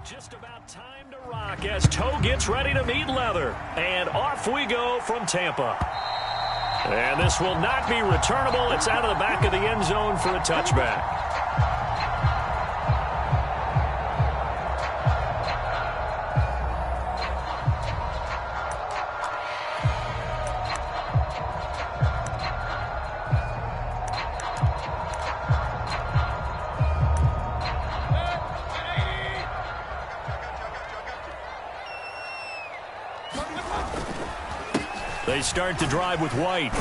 Just about time to rock as toe gets ready to meet leather. And off we go from Tampa. And this will not be returnable. It's out of the back of the end zone for a touchback. They start the drive with White.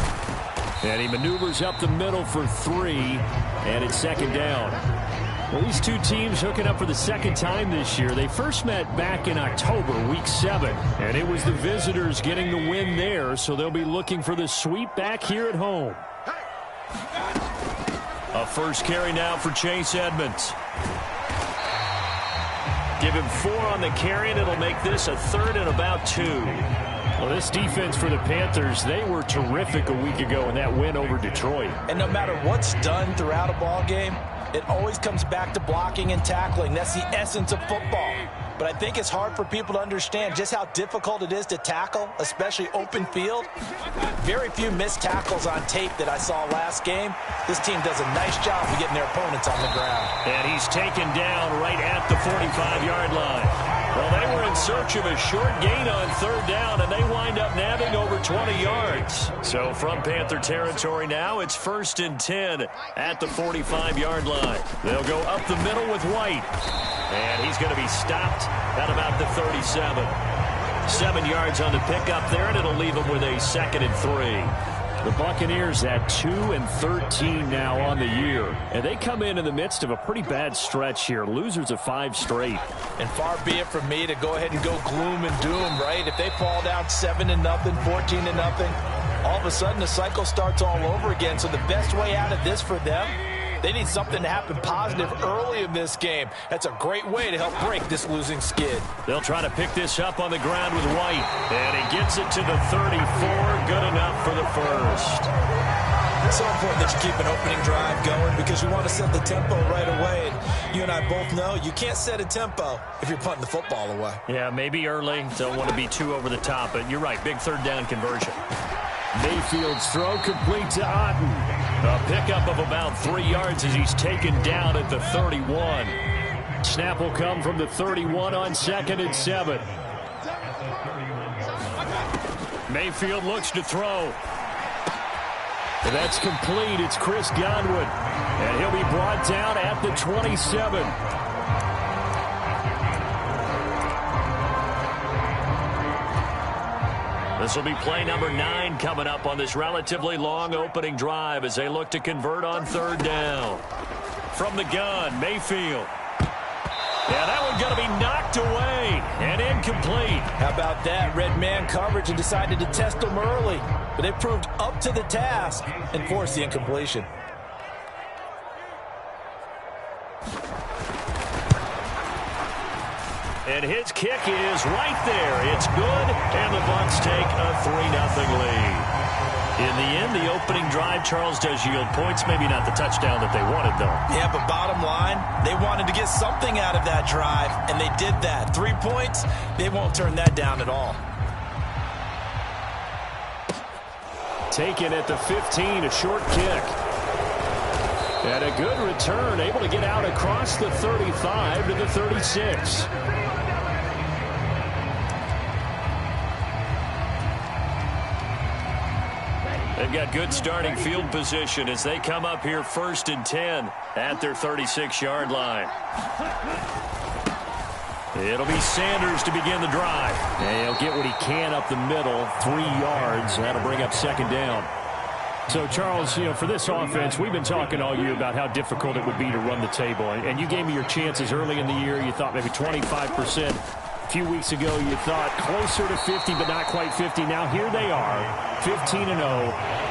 And he maneuvers up the middle for 3. And it's second down. Well, these two teams hooking up for the second time this year. They first met back in October, week 7. And it was the visitors getting the win there. So they'll be looking for the sweep back here at home. A first carry now for Chase Edmonds. Give him 4 on the carry, and it'll make this a 3rd and about 2. Well, this defense for the Panthers, they were terrific a week ago in that win over Detroit. And no matter what's done throughout a ball game, it always comes back to blocking and tackling. That's the essence of football. But I think it's hard for people to understand just how difficult it is to tackle, especially open field. Very few missed tackles on tape that I saw last game. This team does a nice job of getting their opponents on the ground. And he's taken down right at the 45-yard line. Well, they were in search of a short gain on 3rd down, and they wind up nabbing over 20 yards. So from Panther territory now, it's 1st and 10 at the 45-yard line. They'll go up the middle with White. And he's going to be stopped at about the 37. 7 yards on the pickup there, and it'll leave him with a 2nd and 3. The Buccaneers at 2-13 now on the year. And they come in the midst of a pretty bad stretch here. Losers of 5 straight. And far be it from me to go ahead and go gloom and doom, right? If they fall down 7-0, 14-0, all of a sudden the cycle starts all over again. So the best way out of this for them, they need something to happen positive early in this game. That's a great way to help break this losing skid. They'll try to pick this up on the ground with White. And he gets it to the 34. Good enough for the first. It's so important that you keep an opening drive going because you want to set the tempo right away. And you and I both know you can't set a tempo if you're punting the football away. Yeah, maybe early. Don't want to be too over the top. But you're right, big 3rd down conversion. Mayfield's throw complete to Otten. A pickup of about 3 yards as he's taken down at the 31. Snap will come from the 31 on 2nd and 7. Mayfield looks to throw. That's complete. It's Chris Godwin. And he'll be brought down at the 27. This will be play number 9 coming up on this relatively long opening drive as they look to convert on 3rd down. From the gun, Mayfield. Yeah, that one's going to be knocked away and incomplete. How about that? Red man coverage and decided to test them early. But they proved up to the task and forced the incompletion. And his kick is right there. It's good, and the Bucs take a 3-0 lead. In the end, the opening drive, Charles, does yield points. Maybe not the touchdown that they wanted, though. Yeah, but bottom line, they wanted to get something out of that drive, and they did that. 3 points, they won't turn that down at all. Taken at the 15, a short kick. And a good return, able to get out across the 35 to the 36. They've got good starting field position as they come up here 1st and 10 at their 36-yard line. It'll be Sanders to begin the drive. And he'll get what he can up the middle, 3 yards. That'll bring up 2nd down. So, Charles, you know, for this offense, we've been talking all year about how difficult it would be to run the table. And you gave me your chances early in the year. You thought maybe 25%. A few weeks ago, you thought closer to 50, but not quite 50. Now here they are, 15-0.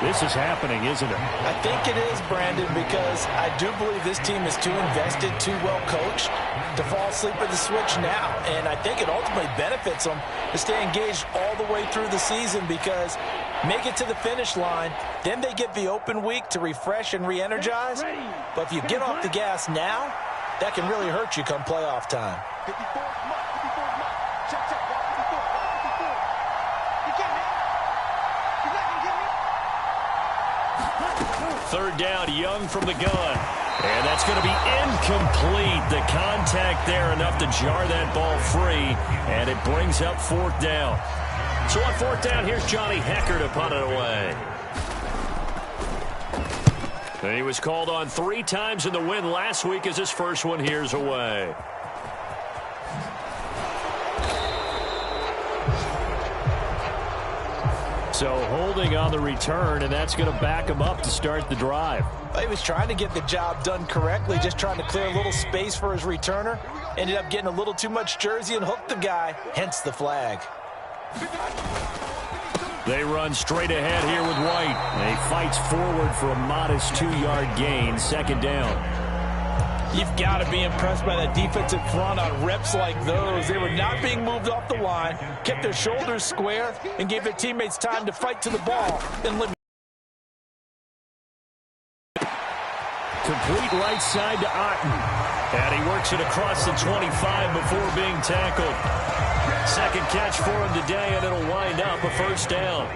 This is happening, isn't it? I think it is, Brandon, because I do believe this team is too invested, too well coached to fall asleep at the switch now. And I think it ultimately benefits them to stay engaged all the way through the season because make it to the finish line, then they get the open week to refresh and re-energize. But if you get off the gas now, that can really hurt you come playoff time. 54, mark, 54, mark. Check, check, mark, 54, mark, 54. You can't hit. You're not going to get me. Third down, Young from the gun. And that's going to be incomplete. The contact there enough to jar that ball free, and it brings up fourth down. So on fourth down, here's Johnny Hecker to punt it away. And he was called on 3 times in the win last week as his first one here's away. So holding on the return, and that's going to back him up to start the drive. He was trying to get the job done correctly, just trying to clear a little space for his returner. Ended up getting a little too much jersey and hooked the guy, hence the flag. They run straight ahead here with White. And he fights forward for a modest 2-yard gain, second down. You've got to be impressed by that defensive front on reps like those. They were not being moved off the line, kept their shoulders square, and gave their teammates time to fight to the ball. Complete right side to Otten. And he works it across the 25 before being tackled. Second catch for him today, and it'll wind up a first down.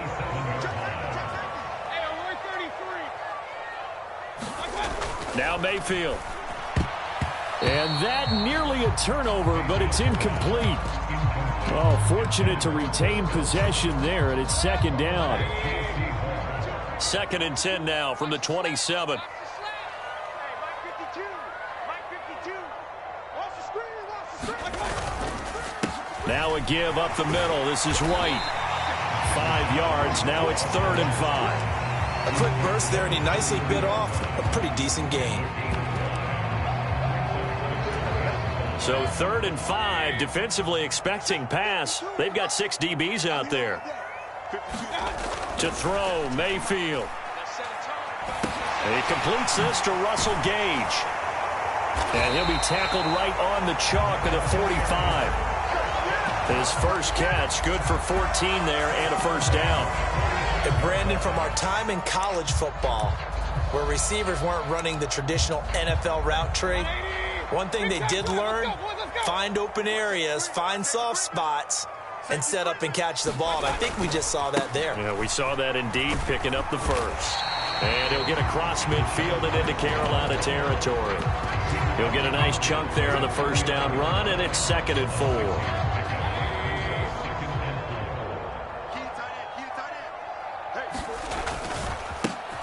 Now Mayfield. And that nearly a turnover, but it's incomplete. Oh, fortunate to retain possession there, and it's second down. 2nd and 10 now from the 27. Now a give up the middle. This is White. 5 yards. Now it's 3rd and 5. A quick burst there, and he nicely bit off a pretty decent gain. So 3rd and 5, defensively expecting pass. They've got 6 DBs out there. To throw, Mayfield. He completes this to Russell Gage. And he'll be tackled right on the chalk of the 45. His first catch, good for 14 there and a first down. And Brandon, from our time in college football, where receivers weren't running the traditional NFL route tree, one thing they did learn, find open areas, find soft spots, and set up and catch the ball. And I think we just saw that there. Yeah, we saw that indeed, picking up the first. And he'll get across midfield and into Carolina territory. He'll get a nice chunk there on the first down run, and it's 2nd and 4.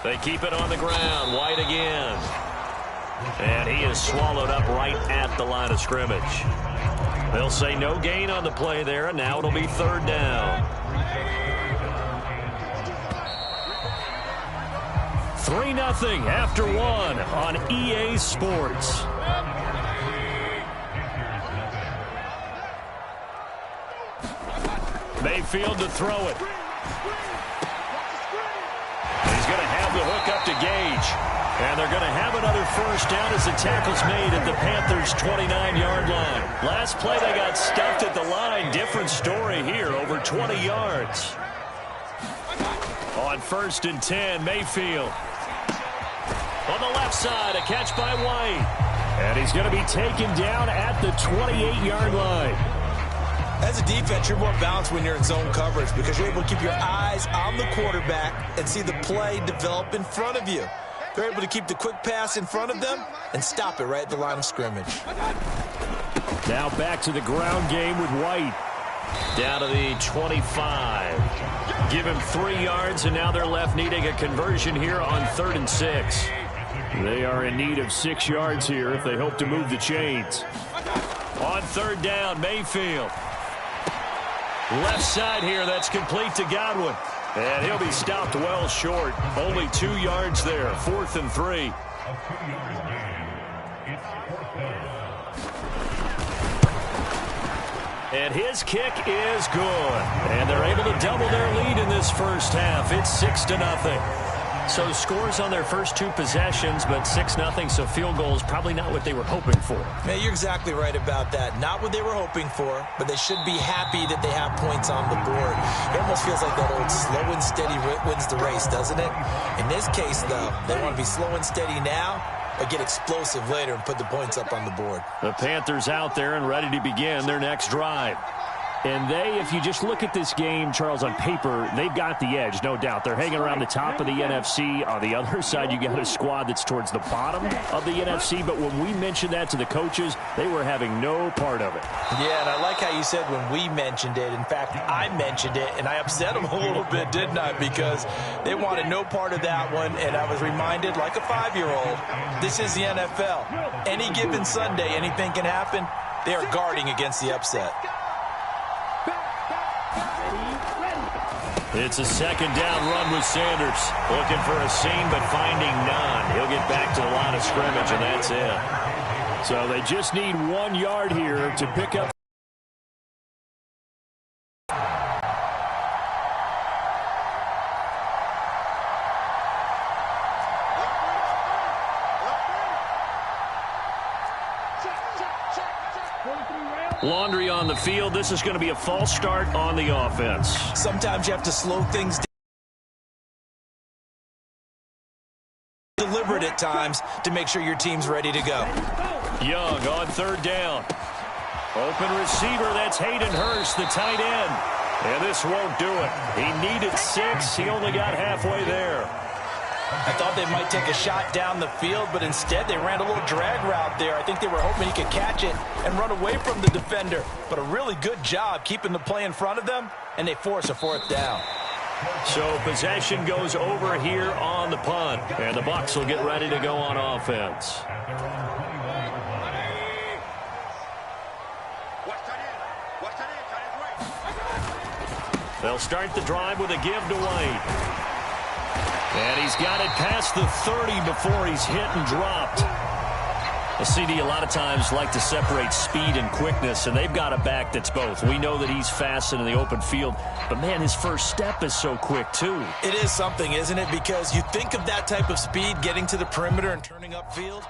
They keep it on the ground. White again. And he is swallowed up right at the line of scrimmage. They'll say no gain on the play there, and now it'll be 3rd down. 3-0 after 1 on EA Sports. Mayfield to throw it. He's going to have the hook up to Gage. And they're going to have another first down as the tackle's made at the Panthers' 29-yard line. Last play, they got stuffed at the line. Different story here, over 20 yards. On 1st and 10, Mayfield. On the left side, a catch by White. And he's going to be taken down at the 28-yard line. As a defense, you're more balanced when you're in zone coverage because you're able to keep your eyes on the quarterback and see the play develop in front of you. They're able to keep the quick pass in front of them and stop it right at the line of scrimmage. Now back to the ground game with White. Down to the 25. Give him 3 yards, and now they're left needing a conversion here on 3rd and 6. They are in need of 6 yards here if they hope to move the chains. On 3rd down, Mayfield. Left side here, that's complete to Godwin. And he'll be stopped well short. Only 2 yards there, 4th and 3. And his kick is good. And they're able to double their lead in this first half. It's 6-0. So scores on their first 2 possessions, but 6-0, so field goals probably not what they were hoping for. Man, you're exactly right about that. Not what they were hoping for, but they should be happy that they have points on the board. It almost feels like that old slow and steady wins the race, doesn't it? In this case, though, they want to be slow and steady now but get explosive later and put the points up on the board. The Panthers out there and ready to begin their next drive. And they, if you just look at this game, Charles, on paper, they've got the edge, no doubt. They're hanging around the top of the NFC. On the other side, you got a squad that's towards the bottom of the NFC. But when we mentioned that to the coaches, they were having no part of it. Yeah, and I like how you said when we mentioned it. In fact, I mentioned it, and I upset them a little bit, didn't I? Because they wanted no part of that one, and I was reminded, like a 5-year-old, this is the NFL. Any given Sunday, anything can happen. They are guarding against the upset. It's a second down run with Sanders. Looking for a seam, but finding none. He'll get back to the line of scrimmage, and that's it. So they just need 1 yard here to pick up. Laundry on the field. This is going to be a false start on the offense. Sometimes you have to slow things down. Deliberate at times to make sure your team's ready to go. Young on third down. Open receiver, that's Hayden Hurst, the tight end. And this won't do it. He needed 6. He only got halfway there. I thought they might take a shot down the field, but instead they ran a little drag route there. I think they were hoping he could catch it and run away from the defender. But a really good job keeping the play in front of them, and they force a 4th down. So possession goes over here on the punt, and the Bucs will get ready to go on offense. They'll start the drive with a give to White. And he's got it past the 30 before he's hit and dropped. The CD a lot of times like to separate speed and quickness, and they've got a back that's both. We know that he's fast in the open field, but, man, his first step is so quick, too. It is something, isn't it? Because you think of that type of speed getting to the perimeter and turning upfield.